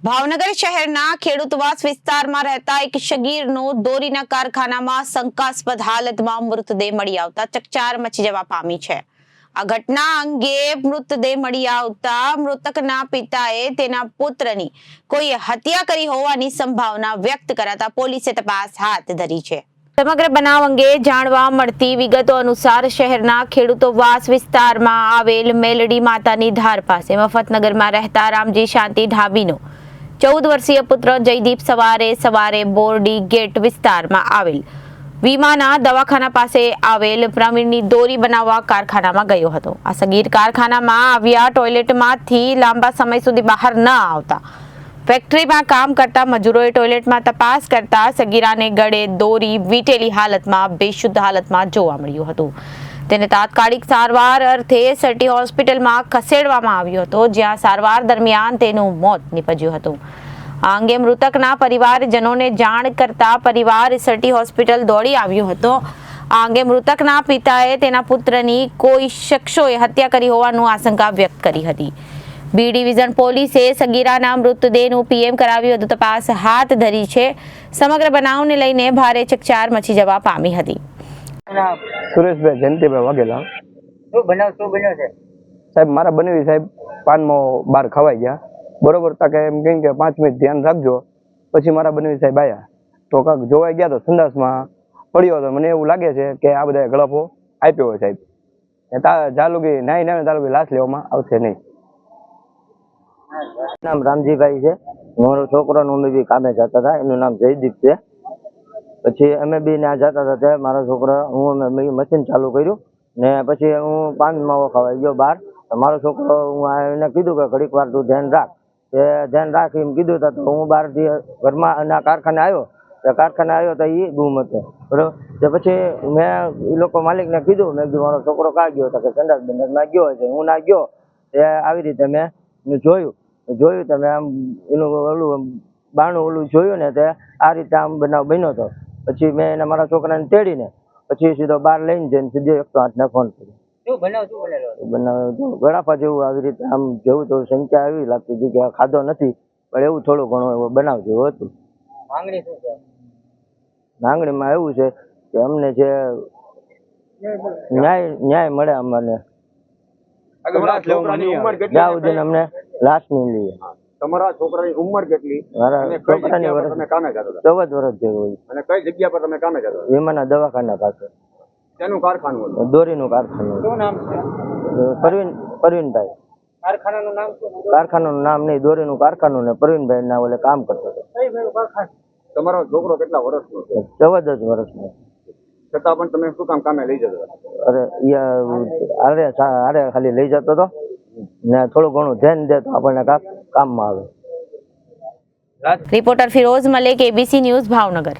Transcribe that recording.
ભાવનગર શહેરના ખેડૂતવાસ વિસ્તારમાં રહેતા એક શગીરનો દોરીના કારખાનામાં શંકાસ્પદ હાલતમાં મૃતદેહ મળી આવતા ચકચાર મચી જવા પામી છે। આ ઘટના અંગે મૃતદેહ મળી આવતા મૃતકના પિતાએ તેના પુત્રની કોઈ હત્યા કરી હોવાની સંભાવના વ્યક્ત કરાતા પોલીસે તપાસ હાથ ધરી છે। સમગ્ર બનાવ અંગે જાણવા મળતી વિગતો અનુસાર શહેરના ખેડૂતોવાસ વિસ્તારમાં આવેલ મેલડી માતાની ધાર પાસે મફતનગરમાં રહેતા રામજી શાંતિ ઢાબીનો 14 વર્ષીય પુત્ર જયદીપ સવારે બોરડી ગેટ વિસ્તારમાં આવેલ વીમાના દવાખાના પાસે આવેલ પ્રવીણની દોરી બનાવવા કારખાનામાં ગયો હતો। આ સગીર કારખાનામાં આવ્યા ટોયલેટમાંથી લાંબા સમય સુધી બહાર ન આવતા ફેક્ટરીમાં કામ કરતા મજૂરોએ ટોયલેટમાં તપાસ કરતા સગીરાને ગળે દોરી વીંટેલી હાલતમાં બેશુદ્ધ હાલતમાં જોવા મળ્યું હતું। તેને તાત્કાલિક સારવાર અર્થે સટી હોસ્પિટલમાં ખસેડવામાં આવ્યો હતો, જ્યાં સારવાર દરમિયાન તેનું મોત નીપજ્યું હતું। આ અંગે મૃતકના પરિવારજનોને જાણ કરતા પરિવાર સટી હોસ્પિટલ દોડી આવ્યો હતો। આ અંગે મૃતકના પિતાએ તેના પુત્રની કોઈ શખ્સોએ હત્યા કરી હોવાનું આશંકા વ્યક્ત કરી હતી। બી ડિવિઝન પોલીસે સગીરાના મૃતદેહનું પીએમ કરાવ્યું હતું। તપાસ હાથ ધરી છે। સમગ્ર બનાવને લઈને ભારે ચકચાર મચી જવા પામી હતી। સુરેશભાઈ જયંતિભાઈ વાઘેલા। શું બન્યો છે સાહેબ? મારા બનેવી સાહેબ પાનમાં બહાર ખવાઈ ગયા, બરોબર તા કે એમ કહ્યું કે 5 મિનિટ ધ્યાન રાખજો। પછી મારા બનેવી સાહેબ આવ્યા તો કાંક જોવાઈ ગયા તો સંડાસમાં પડ્યો હતો। મને એવું લાગે છે કે આ બધા ગળપો આપ્યો હોય સાહેબ। જાલુગી નાઈ તાલુકી લાશ લેવામાં આવશે નહીં। નામ રામજીભાઈ છે, મારો છોકરો અમે બી કામે જતા હતા, એનું નામ જયદીપ છે। પછી અમે બી ત્યાં જતા હતા ત્યારે મારો છોકરો હું મશીન ચાલુ કર્યું ને પછી હું પાન માવો ખાવાઈ ગયો બહાર। મારો છોકરો હું એને કીધું કે ઘડીક વાર તું ધ્યાન રાખ, એ ધ્યાન રાખ એમ કીધું તો હું બહારથી ઘરમાં અને કારખાને આવ્યો તો એ ગુમ હતો, બરોબર। તો પછી મેં એ લોકો માલિકને કીધું, મેં કીધું મારો છોકરો કાં ગયો તો કે સંડાસ બંડાસમાં ગયો હશે। હું ના ગયો એ આવી રીતે મેં જોયું તો મેં આમ એનું ઓલું બાણું ઓલું જોયું ને તે આ રીતે આમ બનાવ બન્યો હતો। પછી મેં એને મારા છોકરાને તેડીને પછી સીધો બહાર લઈને જઈને સીધો 108 ને ફોન કર્યો। ગળાફા જેવું આવી રીતે આમ જેવું તો સંખ્યા એવી લાગતી હતી કે ખાધો નથી, પણ એવું થોડું ઘણું એવો બનાવ જેવું હતું। માંગણી શું છે? માંગણીમાં એવું છે કે અમને જે ન્યાય મળે અમને, જ્યાં સુધી અમને લાશ નહીં લઈએ। તમારા છોકરાની ઉંમર કેટલી? મારા છોકરાની વર્ષ તમે કામે જતા હતા? 14 વર્ષ જેવું હોય। અને કઈ જગ્યા પર તમે કામે જતા હતા? વીમાના દવાખાના પાસે તેનું કારખાનું હતું? દોરીનું કારખાનું। શું નામ છે પરવીનભાઈ। કારખાનાનું નામ શું? કારખાનાનું નામ નહીં, દોરીનું કારખાનું ને પરવીનભાઈ ના ઓલે કામ કરતો હતો। તમારો છોકરો કેટલા વર્ષનો છે? 14 જ વર્ષનો। છતાં પણ તમે શું કામે લઈ જતા હતા? અરે ખાલી લઈ જતો હતો ને થોડું ઘણું ધ્યાન દે તો આપણને કામમાં આવે। Reporter Firoz Malek, ABC news, Bhavnagar.